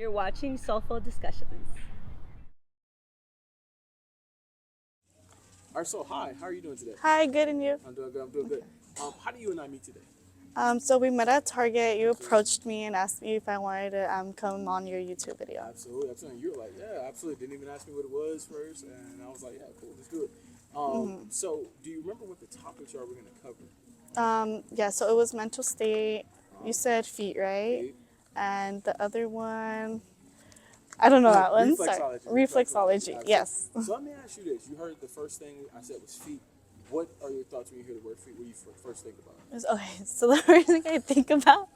You're watching Soleful Discussions. All right, so hi, how are you doing today? Hi, good, and you? I'm doing good. I'm doing good. How do you and I meet today? So we met at Target. You approached me and asked me if I wanted to come on your YouTube video. Absolutely, absolutely. You were like, yeah, absolutely. Didn't even ask me what it was first, and I was like, yeah, cool, let's do it. So, do you remember what the topics are we're going to cover? Yeah, so it was mental state. You said feet, right? Feet. And the other one, I don't know that one. Sorry. Reflexology. Reflexology, Absolutely. yes. So let me ask you this: you heard the first thing I said was feet. What are your thoughts when you hear the word feet? What do you first think about? Okay, so the first thing I think about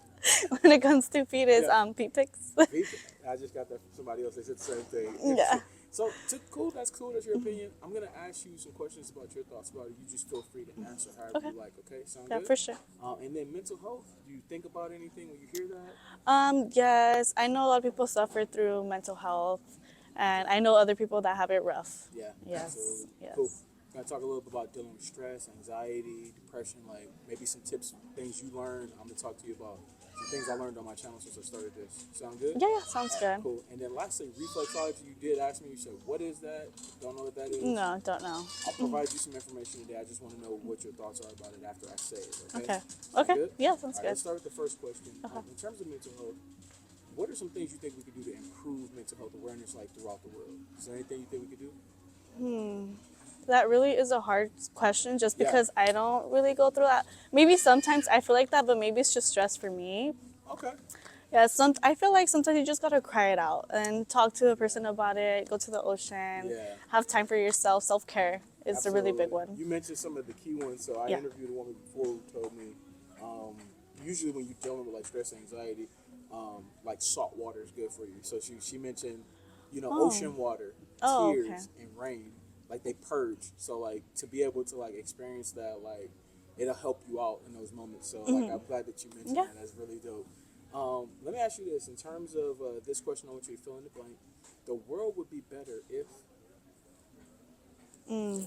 when it comes to feet is feet pics. Feet? I just got that from somebody else. They said the same thing. Yeah. So, cool. That's cool. That's your opinion. I'm gonna ask you some questions about your thoughts about it. You just feel free to answer however you like. Okay, sound Yeah, good? for sure. And then mental health. Do you think about anything when you hear that? Yes, I know a lot of people suffer through mental health, and I know other people that have it rough. Yeah. Yes. Absolutely. Yes. Cool. Can I talk a little bit about dealing with stress, anxiety, depression? Like maybe some tips, things you learned. I'm gonna talk to you about some things I learned on my channel since I started this. Sound good? Yeah, sounds good. Cool. And then lastly, reflexology. You did ask me. You said, "What is that?" Don't know what that is. No, don't know. I'll provide you some information today. I just want to know what your thoughts are about it after I say it. Okay. Okay. Sound Okay. good? Yeah, All sounds right, good. let's start with the first question. In terms of mental health, what are some things you think we could do to improve mental health awareness, like throughout the world? Is there anything you think we could do? That really is a hard question just Yeah. because I don't really go through that. Maybe sometimes I feel like that, but maybe it's just stress for me. Okay. Yeah, I feel like sometimes you just gotta cry it out and talk to a person about it, go to the ocean, Yeah. have time for yourself. Self-care is a really big Absolutely. one. You mentioned some of the key ones. So I Yeah. interviewed a woman before who told me, usually when you're dealing with like stress and anxiety, like salt water is good for you. So she mentioned, ocean water, Oh, okay. tears, and rain, like they purge. So like to be able to like experience that, like it'll help you out in those moments. So like I'm glad that you mentioned Yeah. that. That's really dope. Let me ask you this: in terms of this question, I want you to fill in the blank. The world would be better if.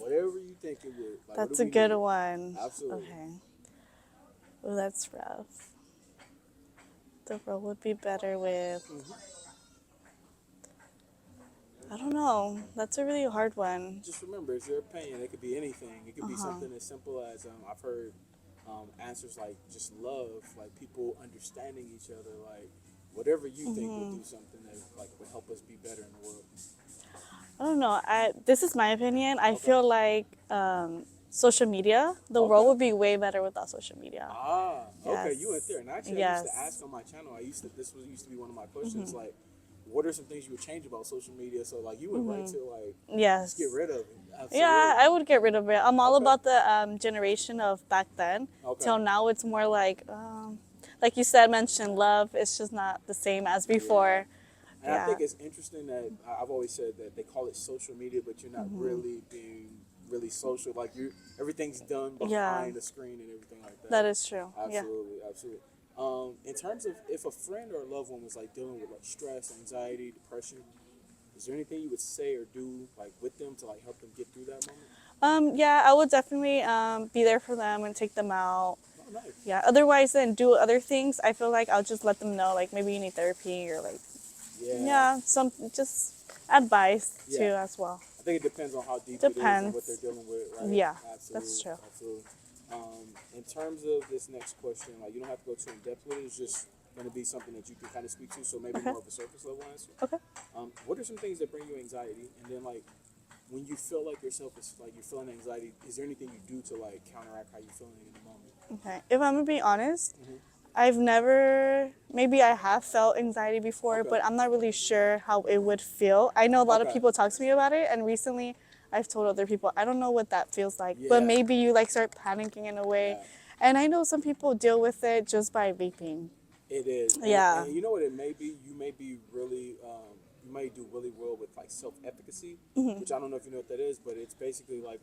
Whatever you think it would. Like, That's what do a we good need? one. Absolutely. Okay. Well, that's rough. The world would be better with. I don't know. That's a really hard one. Just remember, it's your opinion. It could be anything. It could be something as simple as I've heard answers like just love, like people understanding each other, like whatever you think would do something that like would help us be better in the world. I don't know. This is my opinion. I Okay. feel like social media, the world Okay. would be way better without social media. Okay, you went there. And actually, I used to Yes. ask on my channel. Used to be one of my questions. Like, what are some things you would change about social media? So like, you went right to like, Yes. just get rid of it. Absolutely. Yeah, I would get rid of it. I'm all Okay. about the generation of back then. Okay. Till now, it's more like you said, mentioned love. It's just not the same as before. And I think it's interesting that I've always said that they call it social media, but you're not really being really social. Like everything's done behind the screen and everything like that. That is true. Absolutely, absolutely. In terms of if a friend or a loved one was like dealing with like stress, anxiety, depression, is there anything you would say or do like with them to like help them get through that moment? Yeah, I would definitely be there for them and take them out. Oh, nice. Yeah. Otherwise, then do other things. I feel like I'll just let them know, like maybe you need therapy or like some just advice too as well. I think it depends on how deep it is and what they're dealing with, right? Yeah, absolutely, that's true. Absolutely. In terms of this next question, like you don't have to go too in depth with it. It's just going to be something that you can kind of speak to, so maybe more of a surface level answer. Okay. What are some things that bring you anxiety? And then like when you feel like yourself is like you're feeling anxiety, is there anything you do to like counteract how you're feeling in the moment? Okay. If I'm gonna be honest, maybe I have felt anxiety before, but I'm not really sure how it would feel. I know a lot of people talk to me about it, and recently I've told other people, I don't know what that feels like, but maybe you like start panicking in a way. And I know some people deal with it just by vaping. It is. Yeah. And you know what it may be? You may be really, you may do really well with like self-efficacy, which I don't know if you know what that is, but it's basically like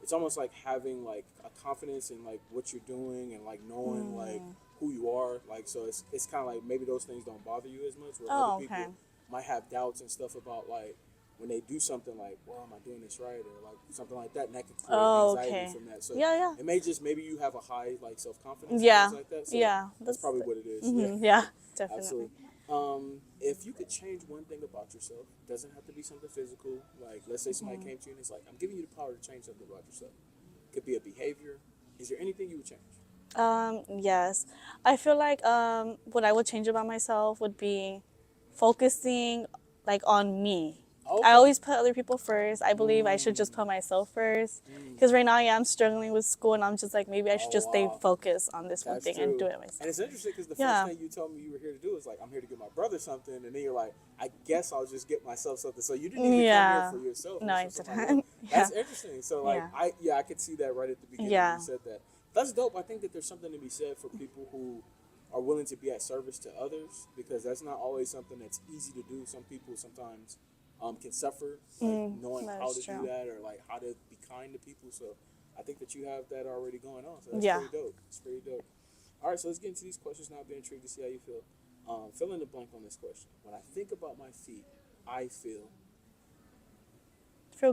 it's almost like having like a confidence in like what you're doing and like knowing like who you are. Like, so it's kind of like maybe those things don't bother you as much, where other people might have doubts and stuff about like when they do something like, well, am I doing this right? Or like something like that, and that could create anxiety from that. So it may just, maybe you have a high like self-confidence and things like that. So that's probably what it is. Yeah, definitely. Absolutely. If you could change one thing about yourself, it doesn't have to be something physical. Like, let's say somebody came to you and it's like, I'm giving you the power to change something about yourself. Could be a behavior. Is there anything you would change? Yes. I feel like what I would change about myself would be focusing like on me. Okay. I always put other people first. I believe I should just put myself first. Because right now, yeah, I'm struggling with school and I'm just like, maybe I should just stay focused on this one That's thing true. and do it myself. And it's interesting because the Yeah. first thing you told me you were here to do was like, I'm here to get my brother something. And then you're like, I guess I'll just get myself something. So you didn't even Yeah. come here for yourself. No, I for somebody didn't. else. Yeah. That's interesting. So like, Yeah. I could see that right at the beginning Yeah. when you said that. That's dope. I think that there's something to be said for people who are willing to be at service to others, because that's not always something that's easy to do. Some people sometimes can suffer like knowing that how is to true. do that, or like how to be kind to people. So I think that you have that already going on. So that's Yeah. pretty dope. It's pretty dope. All right, so let's get into these questions now. I'll be intrigued to see how you feel. Fill in the blank on this question. When I think about my feet, I feel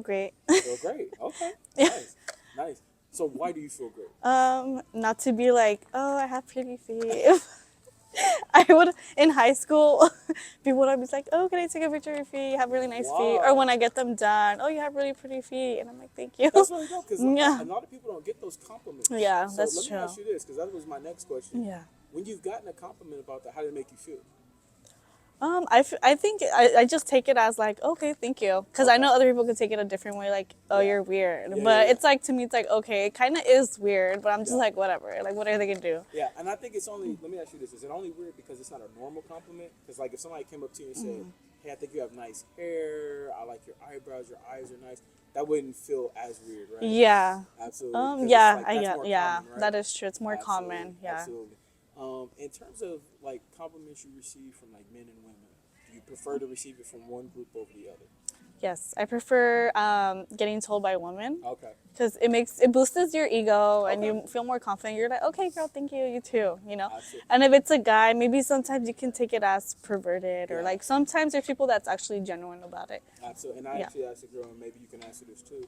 Great. great. Okay, Yeah. nice, nice. So why do you feel great? Not to be like, oh, I have pretty feet. I would, in high school, people would be like, oh, can I take a picture of your feet? You have really nice feet. Or Wow. when I get them done, oh, you have really pretty feet. And I'm like, thank you. That's really dope, because Yeah. a lot of people don't get those compliments. Yeah, so that's let me true. ask you this, because that was my next question. Yeah. When you've gotten a compliment about that, how did it make you feel? I think I just take it as like, okay, thank you. Because I know other people could take it a different way, like, oh, Yeah. you're weird. Yeah, But yeah. it's like, to me, it's like, okay, it kind of is weird, but I'm just Yeah. like, whatever. Like, what are they going to do? Yeah, and I think it's only, let me ask you this, is it only weird because it's not a normal compliment? Because like if somebody came up to you and said, hey, I think you have nice hair, I like your eyebrows, your eyes are nice, that wouldn't feel as weird, right? Yeah. Absolutely. 'Cause it's Yeah, like, I that's get, more yeah, common, right? that is true. It's more Absolutely, common. Yeah. Absolutely. In terms of like compliments you receive from like men and women, do you prefer to receive it from one group over the other? Yes, I prefer getting told by women Okay. because it boosts your ego and Okay. you feel more confident. You're like, okay, girl, thank you, you too, you know. Absolutely. And if it's a guy, maybe sometimes you can take it as perverted, or Yeah. like sometimes there's people that's actually genuine about it. Absolutely. And I Yeah. actually asked a girl, and maybe you can answer this too.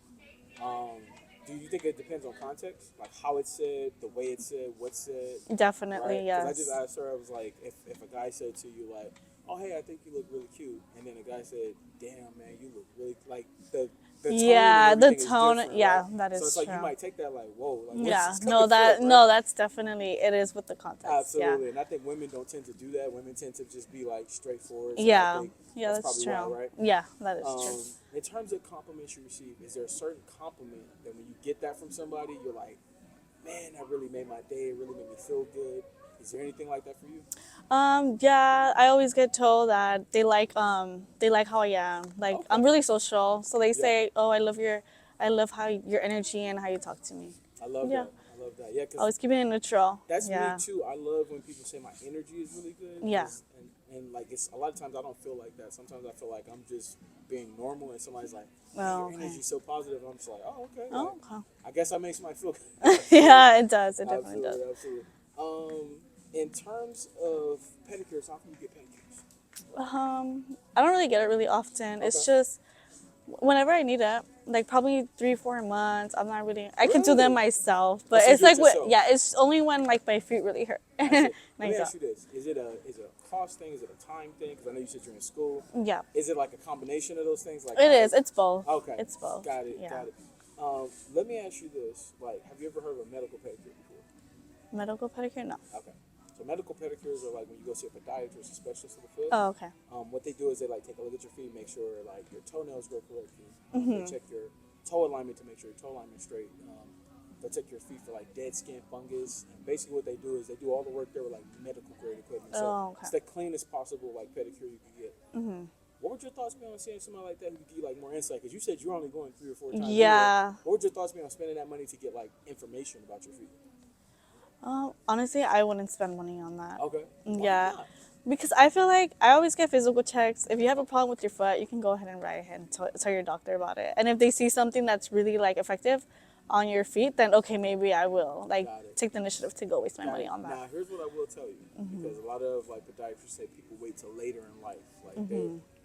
Do you think it depends on context? Like how it's said, the way it's said, what's said? Definitely, Right? yes. Because I just asked her, I was like, if a guy said to you, like, oh, hey, I think you look really cute. And then a guy said, damn, man, you look really, like, the tone Yeah, and the everything is tone, different, yeah, right? that So is it's like you true. might take that like, whoa. Like, where's Yeah, this no, coming from, no, right? that's definitely, it is with the context. Absolutely. Yeah. And I think women don't tend to do that. Women tend to just be, like, straightforward. So I Yeah, think yeah, that's probably true. why, right? Yeah, that is true. In terms of compliments you receive, is there a certain compliment that when you get that from somebody, you're like, man, that really made my day. It really made me feel good. Is there anything like that for you? Yeah, I always get told that they like how I am. Like Okay. I'm really social, so they Yeah. say, "Oh, I love how your energy and how you talk to me." I love Yeah. that. I love that. Yeah, because Always keeping it neutral. that's Yeah. me too. I love when people say my energy is really good. Yeah. 'Cause- And like it's a lot of times I don't feel like that. Sometimes I feel like I'm just being normal, and somebody's like, "Man, Oh, your okay. energy's so positive." And I'm just like, "Oh, okay." Oh, Like, okay. I guess that makes somebody feel good. Yeah, it does. It definitely Absolutely, does. absolutely. In terms of pedicures, how often do you get pedicures? I don't really get it really often. It's Okay. just whenever I need it, like probably 3-4 months. I'm not really. I can do them Really? myself, but so you it's do it like yourself? yeah, it's only when like my feet really hurt. I see. And Let I me go. ask you this: is it a cost thing? Is it a time thing? Because I know you said you're in school. Yeah, Is it like a combination of those things? Like it is. It's both. Okay. It's both. Got it. Yeah. Got it. Let me ask you this: like, have you ever heard of a medical pedicure before? Medical pedicure? No. Okay. So medical pedicures are like when you go see a podiatrist, a specialist of the foot. Oh, okay. What they do is they like take a look at your feet, make sure like your toenails grow correctly. They check your toe alignment to make sure your toe alignment's straight. They'll check your feet for like dead skin, fungus, and basically what they do is they do all the work there with like medical grade equipment. So Oh, okay. it's the cleanest possible like pedicure you can get. What would your thoughts be on seeing somebody like that who could give you like more insight? Because you said you're only going 3 or 4 times. a year. Yeah. What would your thoughts be on spending that money to get like information about your feet? Honestly, I wouldn't spend money on that. Okay. Why Yeah. not? Because I feel like I always get physical checks. If you have a problem with your foot, you can go ahead and write ahead and tell your doctor about it. And if they see something that's really like effective on your feet, then okay, maybe I will like Got it. take the initiative to go waste my money on Now, that. here's what I will tell you, because a lot of like podiatrists say people wait till later in life, like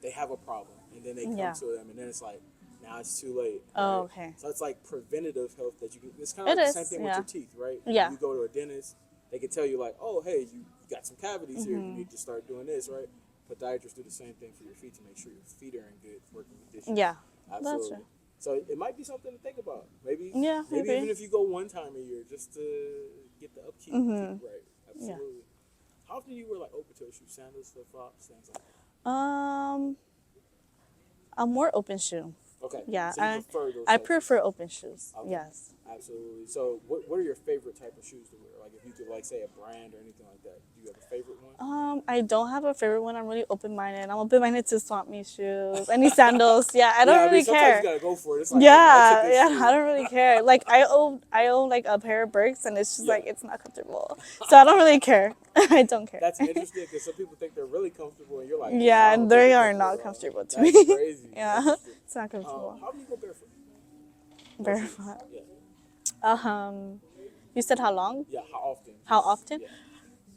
they have a problem, and then they come Yeah. to them, and then it's like now it's too late. Oh, right? okay. So it's like preventative health that you can. It's kind of It like is, the same thing yeah. with your teeth, right? Yeah. When you go to a dentist, they can tell you like, oh, hey, you got some cavities here. You need to start doing this, right? podiatrists do the same thing for your feet to make sure your feet are in good working condition. Yeah, Absolutely. that's true. So it might be something to think about. Maybe Maybe. even if you go one time a year just to get the upkeep right. Absolutely. How often do you wear like open toe shoes, sandals, flip flops, things like that? A more open shoe. Okay. Yeah, So you prefer those I types of prefer open shoes. Okay. Yes. Absolutely. So what are your favorite type of shoes to wear? Like if you could like say a brand or anything like that, do you have a favorite one? I don't have a favorite one. I'm really open-minded. I'm open-minded to swap me shoes, any sandals. Yeah, I don't really sometimes care. you gotta go for it. It's like, Yeah, I don't really care. Like I own like a pair of Birks, and it's just like it's not comfortable, so I don't really care. I don't care. That's interesting because some people think they're really comfortable, and you're like, Yeah, I don't and think they they're are not comfortable to That's me. crazy. Yeah, Interesting. it's not comfortable. How do you go barefoot? Barefoot. Yeah. You said how long? Yeah. How often? How often? Yeah.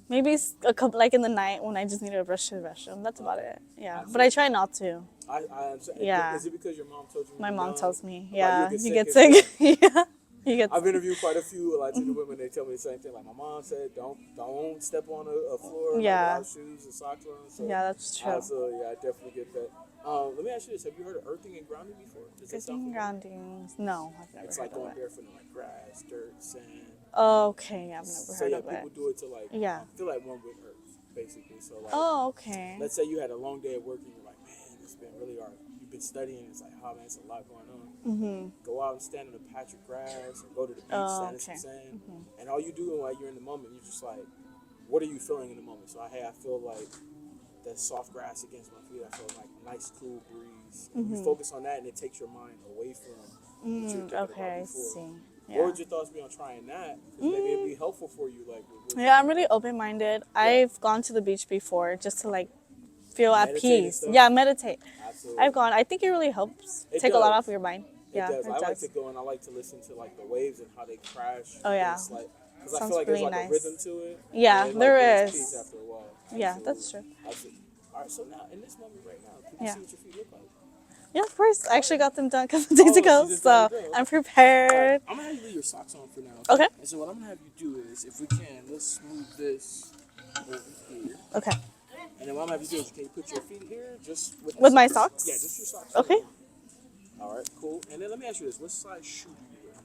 Maybe a couple, like in the night when I just need to rush to the restroom. That's about it. Yeah, but I try not to. I understand. Yeah. Is it because your mom told you? My mom tells me. Like, Yeah, you you get and sick. stuff? Yeah, you get. I've interviewed quite a few Latino women. They tell me the same thing. Like my mom said, don't step on a floor Yeah. without shoes and socks on. So Yeah, that's true. absolutely, yeah, I definitely get that. Let me ask you this: have you heard of earthing and grounding before? Does that sound familiar? Groundings. No, I've never It's heard like going of it. barefoot in like grass, dirt, sand. Okay, I've never So heard yeah, of it. people do it to like feel like one with earth, basically. So like, Okay. let's say you had a long day at work and you're like, man, it's been really hard. You've been studying. It's like, oh man, it's a lot going on. Go out and stand on a patch of grass, or go to the beach, stand in some sand, and all you do while you're in the moment, you're just like, what are you feeling in the moment? So I feel like the soft grass against my feet. I feel like a nice cool breeze. And you focus on that, and it takes your mind away from what you're thinking about Okay, I before. see. What Yeah. would your thoughts be on trying that? 'Cause maybe it'd be helpful for you, like. Yeah, I'm really open-minded. I've gone to the beach before just to like feel at Meditate and peace. stuff? Yeah, meditate. Absolutely. I've gone. I think it really helps It take a lot does. off your mind. It Yeah, does. it I like does. to go and I like to listen to like the waves and how they crash. Oh, yeah. It's like, because I Sounds feel like there's really like nice. a rhythm to it. Yeah, and it, there brings is. Peace after a while. Yeah, Absolutely. that's true. Absolutely. All right, so now in this moment right now, can you Yeah. see what your feet look like? Yeah, of course. I actually got them done a couple days Oh, ago, you just so got it done. I'm All prepared. right, I'm gonna have you leave your socks on for now. Okay. And so what I'm gonna have you do is, if we can, let's move this over here. Okay. And then what I'm gonna have you do is, can you put your feet here, just with With my socks? Yeah, just your socks. Okay. All right, cool. And then let me ask you this: what size shoe do you wear?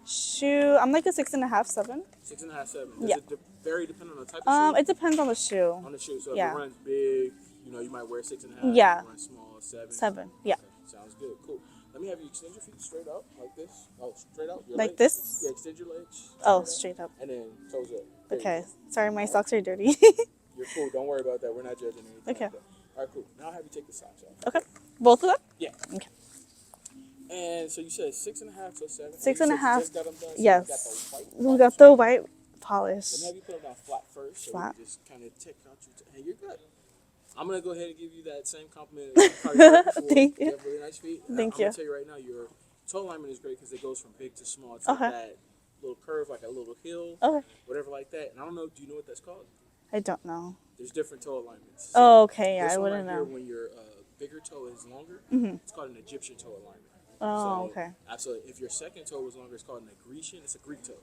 Shoe. I'm like a 6.5, 7. 6.5, 7. Yeah. Does it vary depending on the type of shoe? It depends on the shoe. On the shoe. So if Yeah. it runs big, you might wear 6.5. Yeah. If it runs small, 7. 7. Yeah. Okay, sounds good. Cool. Let me have you extend your feet straight out like this. Oh, straight out. Your Like legs. this? Yeah, extend your legs. Oh, straight up. And then toes up. There you Okay. go. Sorry, my socks are dirty. You're cool. Don't worry about that. We're not judging anything. Okay. Like that. All right, cool. Now I'll have you take the socks off. Okay. Both of them? Yeah. Okay. And so you said 6.5 to 7. 6.5. Just got them done, so Yes. You got the white We got the white polish. Let me have you put them down flat first. So Flat. we just kind of check out hey, you're good. I'm going to go ahead and give you that same compliment. Thank Thank you. You have really nice feet. And Thank I'm you. going to tell you right now, your toe alignment is great because it goes from big to small. It's Okay. like that little curve, like a little hill, Okay. whatever like that. And I don't know, do you know what that's called? I don't know. There's different toe alignments. Oh, okay. Yeah, this I one wouldn't right here, know. when your bigger toe is longer, it's called an Egyptian toe alignment. Oh, okay. Absolutely. If your second toe was longer, it's called an Grecian. It's a Greek toe.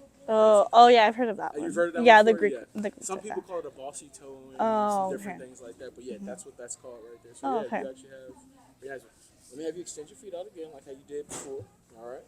Oh, yeah, I've heard of that one. You've heard of that yeah, one the before? Greek. Yeah. The Greek Some toe, people yeah. call it a bossy toe and Oh, some different okay. things like that. But yeah, that's what that's called right there. So Oh, yeah, okay. you actually have very nice one. Let me have you extend your feet out again like how you did before. All right.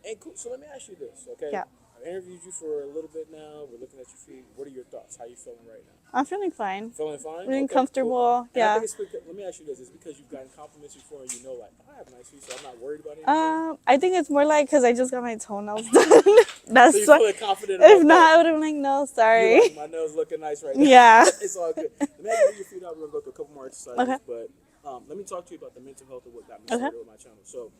And cool. So let me ask you this, okay? Yeah. I've interviewed you for a little bit now. We're looking at your feet. What are your thoughts? How you feeling right now? I'm feeling fine. Feeling fine? Feeling Okay, comfortable. cool. And I Yeah. think it's because, let me ask you this. It's because you've gotten compliments before and you know, like, I have nice feet, so I'm not worried about anything. I think it's more like because I just got my toenails done. That's So you're why. feeling confident If about not, that. I would have been like, no, sorry. You're like, my nails looking nice right now. Yeah. It's all good. Let me have you move your feet out. We're going to go through a couple more exercises. Okay. But let me talk to you about the mental health of what got me Okay. started with my channel. So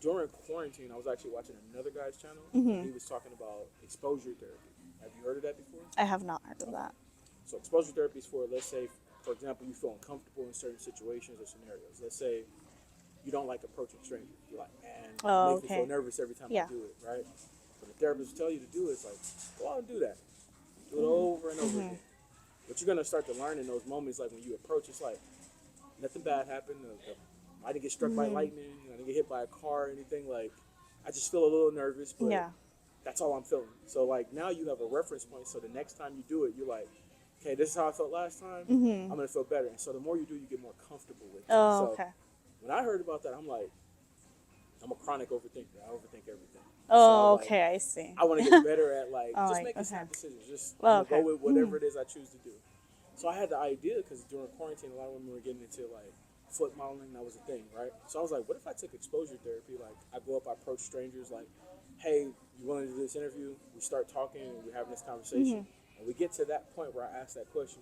during quarantine, I was actually watching another guy's channel. And he was talking about exposure therapy. Have you heard of that before? I have not heard of that. So exposure therapy is for, let's say, for example, you feel uncomfortable in certain situations or scenarios. Let's say you don't like approaching strangers. You're like, man, it Oh, makes me feel okay. nervous every time Yeah. I do it, right? What the therapist will tell you to do is like, go out and do that. Do it over and over again. What you're gonna start to learn in those moments, like when you approach, it's like nothing bad happened. I didn't get struck by lightning. I didn't get hit by a car or anything. Like I just feel a little nervous, but Yeah. that's all I'm feeling. So like now you have a reference point. So the next time you do it, you're like, okay, this is how I felt last time. Mm-hmm. I'm gonna feel better. And so the more you do, you get more comfortable with it. Oh, So okay. when I heard about that, I'm like, I'm a chronic overthinker. I overthink everything. Oh, So, okay, I see. I want to get better at Oh, just like, making okay. snap decisions. Just Oh, go okay. with whatever it is I choose to do. So I had the idea because during quarantine, a lot of women were getting into like foot modeling. That was a thing, right? So I was like, what if I took exposure therapy? Like I go up, I approach strangers, like, hey, you willing to do this interview? We start talking and we're having this conversation, and we get to that point where I ask that question: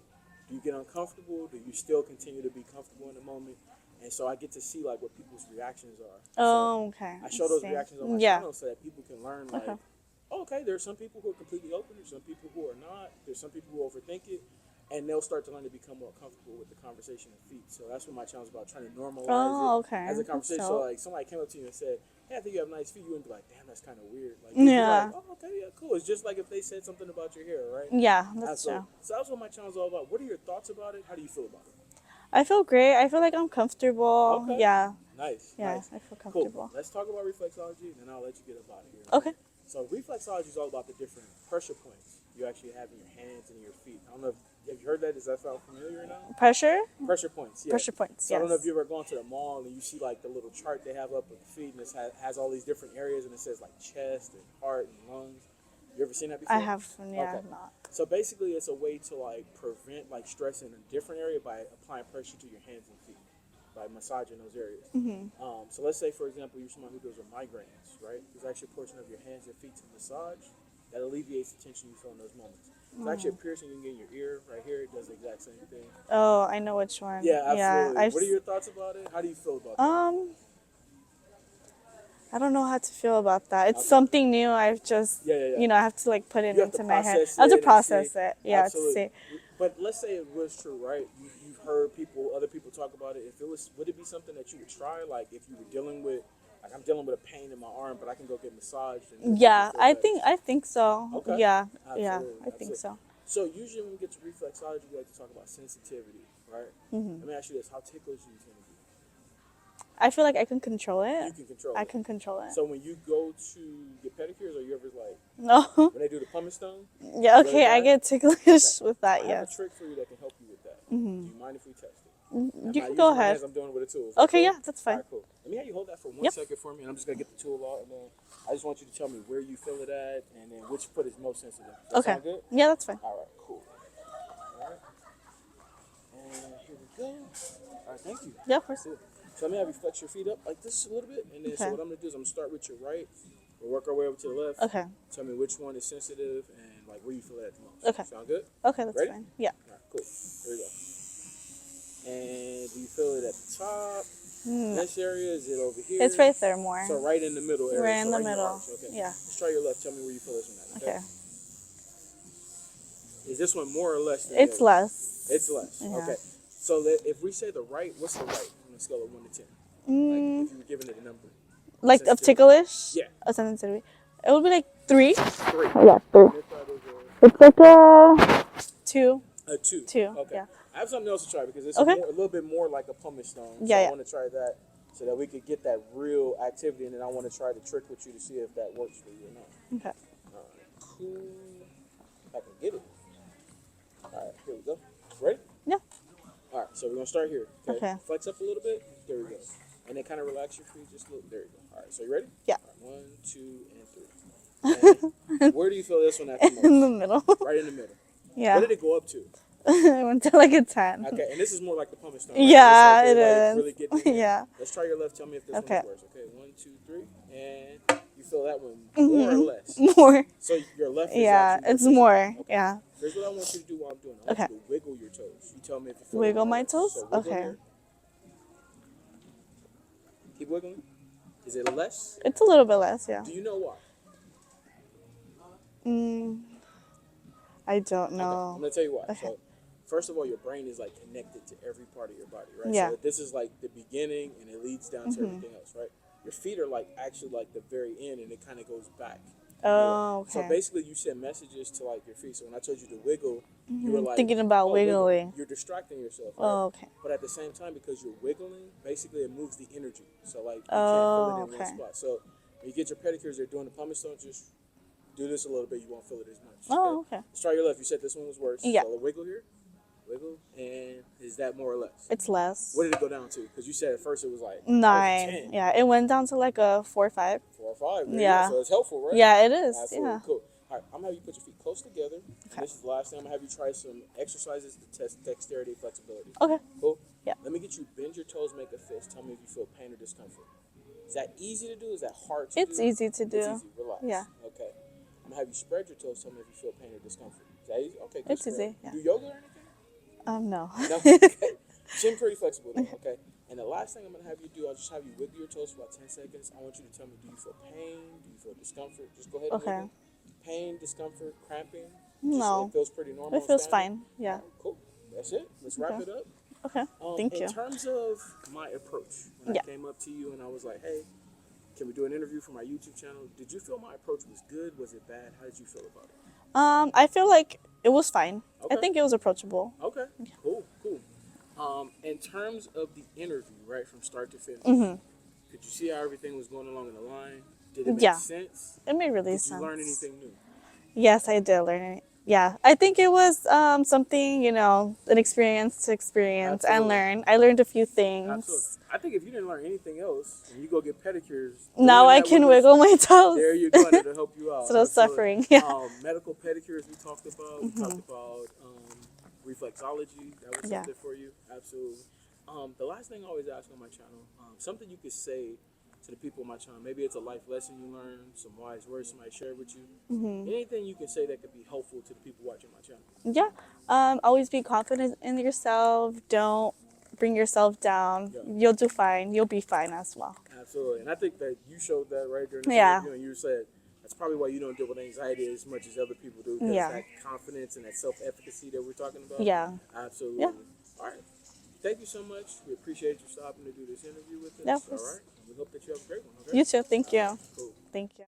do you get uncomfortable? Do you still continue to be comfortable in the moment? And so I get to see like what people's reactions are. Oh, So okay. I show those reactions on my Yeah. channel so that people can learn like, Okay. oh, okay, there's some people who are completely open, there's some people who are not, there's some people who overthink it, and they'll start to learn to become more comfortable with the conversation of feet. So that's what my channel is about, trying to normalize Oh, it okay. as a conversation. That's So dope. like somebody came up to you and said, hey, I think you have nice feet, you wouldn't be like, damn, that's kind of weird. Like you'd be Yeah. like, oh, okay, yeah, cool. It's just like if they said something about your hair, right? Yeah, that's true. So that's what my channel is all about. What are your thoughts about it? How do you feel about it? I feel great. I feel like I'm comfortable. Okay. Yeah. Nice. Yeah, Nice. I feel Cool. comfortable. Let's talk about reflexology, and then I'll let you get up out of here. Okay. So reflexology is all about the different pressure points you actually have in your hands and in your feet. I don't know if have you heard that. Does that sound familiar now? Pressure? Pressure points. Yeah. Pressure points, So I don't know yes. if you ever gone to the mall and you see like the little chart they have up with the feet, and it has all these different areas, and it says like chest and heart and lungs. You ever seen that before? I have, yeah, Okay. not. So basically, it's a way to like prevent like stress in a different area by applying pressure to your hands and feet, by massaging those areas. So let's say, for example, you're someone who deals with migraines, right? There's actually a portion of your hands and feet to massage that alleviates the tension you feel in those moments. There's actually a piercing you can get in your ear right here. It does the exact same thing. Oh, I know which one. Yeah, absolutely. Yeah, What are your thoughts about it? How do you feel about that? I don't know how to feel about that. It's Okay. something new. I've just, Yeah. I have to like put it You have to into my head. process I have it to and process see. it. Yeah, Absolutely. to see. But let's say it was true, right? You've heard other people talk about it. If it was, would it be something that you would try? Like if you were dealing with, like I'm dealing with a pain in my arm, but I can go get massaged. And Yeah, feel I better. think so. Okay. Yeah, Absolutely. I think so. So usually when we get to reflexology, we like to talk about sensitivity, right? Let me ask you this: how ticklish do you tend to be? I feel like I can control it. You can control I it. can control it. So when you go to get pedicures, are you ever like No. when they do the pumice stone? Yeah, okay, Really I bad? get ticklish with that, I have yes. a trick for you that can help you with that. Do you mind if we test it? I'm You not can using go my ahead. hands, I'm doing it with a tool. Is that Okay, cool? yeah, that's fine. All right, cool. Let me have you hold that for 1 Yep. second for me, and I'm just gonna get the tool out, and then I just want you to tell me where you feel it at, and then which foot is most sensitive. Does that Okay. sound good? Yeah, that's fine. All right, cool. All right. And here we go. All right, thank you. Yeah, of course. Cool. So let me have you flex your feet up like this a little bit, and then so Okay. what I'm gonna do is I'm gonna start with your right. We'll work our way over to the left. Okay. Tell me which one is sensitive and like where you feel it at the most. Okay. Sound good? Okay, that's Ready? fine. Yeah. All right, cool. Here we go. And do you feel it at the top? This area? Is it over here? It's right there more. So right in the middle area. Right in so the your middle. arch, okay. Yeah. Let's try your left. Tell me where you feel this one at. Okay. Is this one more or less than It's the other? less. It's less. Yeah. Okay. So if we say the right, what's the right on a scale of 1 to 10? Like if you were giving it a number. Like of Sensitivity. ticklish? Yeah. A sensitivity. It would be like 3. 3. Yeah, 3. This side is It's like a 2. a 2. 2. Okay. Yeah. I have something else to try because it's Okay. a little bit more like a pumice stone. So Yeah, I yeah. want to try that so that we could get that real activity, and then I want to try the trick with you to see if that works for you or not. Okay. All right, cool. If I can get it. All right, here we go. Ready? Yeah. All right, so we're gonna start here. Okay. Flex up a little bit. There we go. And then kind of relax your feet just a little. There you go. All right, so you ready? Yeah. All right, 1, 2, and 3. And where do you feel this one at the most? In the middle. Right in the middle. Yeah. What did it go up to? I went to like a 10. Okay, and this is more like the pumice stone. Yeah, Right? it It's is. Really getting in there. Yeah. Let's try your left. Tell me if this Okay. one's worse. Okay, 1, 2, 3, and you feel that one more or less. More. So your left is Yeah, actually it's more. Okay. Yeah. Here's what I want you to do while I'm doing it. I want Okay. you to wiggle your toes. You tell me if you feel Wiggle it. my toes? So wiggle Okay. here. Keep wiggling. Is it less? It's a little bit less, yeah. Do you know why? I don't Okay, I'm know. gonna tell you why. Okay. So, first of all, your brain is like connected to every part of your body, right? Yeah. So this is like the beginning, and it leads down to everything else, right? Your feet are like actually like the very end, and it kind of goes back. Oh, So okay. basically, you send messages to like your feet. So when I told you to wiggle, you were like Thinking about wiggle. wiggling. You're distracting yourself. Right? Oh, okay. But at the same time, because you're wiggling, basically it moves the energy. So like you Oh, can't feel it in okay. one spot. So when you get your pedicures, they're doing the pumice stone. Just do this a little bit. You won't feel it as much. Oh, okay. Let's try your left. You said this one was worse. Yeah. So wiggle here. Wiggle. And is that more or less? It's less. What did it go down to? Because you said at first it was like 9. 10. Yeah, it went down to like a 4 or 5. 4 or 5. There Yeah. you go. So it's helpful, right? Yeah, it is. Absolutely. Yeah. Cool. All right, I'm going to have you put your feet close together. Okay. This is the last thing. I'm going to have you try some exercises to test dexterity and flexibility. Okay. Cool? Yeah. Let me get you bend your toes, make a fist. Tell me if you feel pain or discomfort. Is that easy to do? Is that hard to do? It's easy to do. It's easy. Relax. Yeah. Okay. I'm going to have you spread your toes. Tell me if you feel pain or discomfort. Is that easy? Okay. Good It's spread. easy, yeah. Do yoga or anything? No. No? Okay. Chin pretty flexible though, okay? And the last thing I'm going to have you do, I'll just have you wiggle your toes for about 10 seconds. I want you to tell me, do you feel pain? Do you feel discomfort? Just go ahead and Okay. wiggle. Pain, discomfort, cramping? No. It feels pretty normal. It feels standard? fine. Yeah. Cool. That's it. Let's wrap Okay. it up. Okay. Thank you. In terms of my approach, when Yeah. I came up to you and I was like, hey, can we do an interview for my YouTube channel? Did you feel my approach was good? Was it bad? How did you feel about it? I feel like it was fine. Okay. I think it was approachable. Okay. Cool. In terms of the interview, right, from start to finish, Mm-hmm. could you see how everything was going along in the line? Did it make Yeah. sense? It made really Did sense. you learn anything new? Yes, I did learn it. Yeah, I think it was something, an experience to experience and Absolutely. learn. I learned a few things. Absolutely. I think if you didn't learn anything else, and you go get pedicures, Now doing I that can with wiggle my toes. There you go. That'll help you out. Instead of Absolutely. suffering. Yeah. Medical pedicures we talked about. We talked about reflexology. That was Yeah. something for you. Absolutely. The last thing I always ask on my channel, something you could say to the people on my channel. Maybe it's a life lesson you learned, some wise words somebody shared with you. Anything you can say that could be helpful to the people watching my channel. Yeah. Always be confident in yourself. Don't bring yourself down. Yeah. You'll do fine. You'll be fine as well. Absolutely. And I think that you showed that right during the Yeah. interview, and you said that's probably why you don't deal with anxiety as much as other people do. 'Cause Yeah. that confidence and that self-efficacy that we're talking about. Yeah. Absolutely. Yeah. All right. Thank you so much. We appreciate you stopping to do this interview with us. Yeah, of All course. right. And we hope that you have a great one. Okay? You too. Thank you. Cool. Thank you.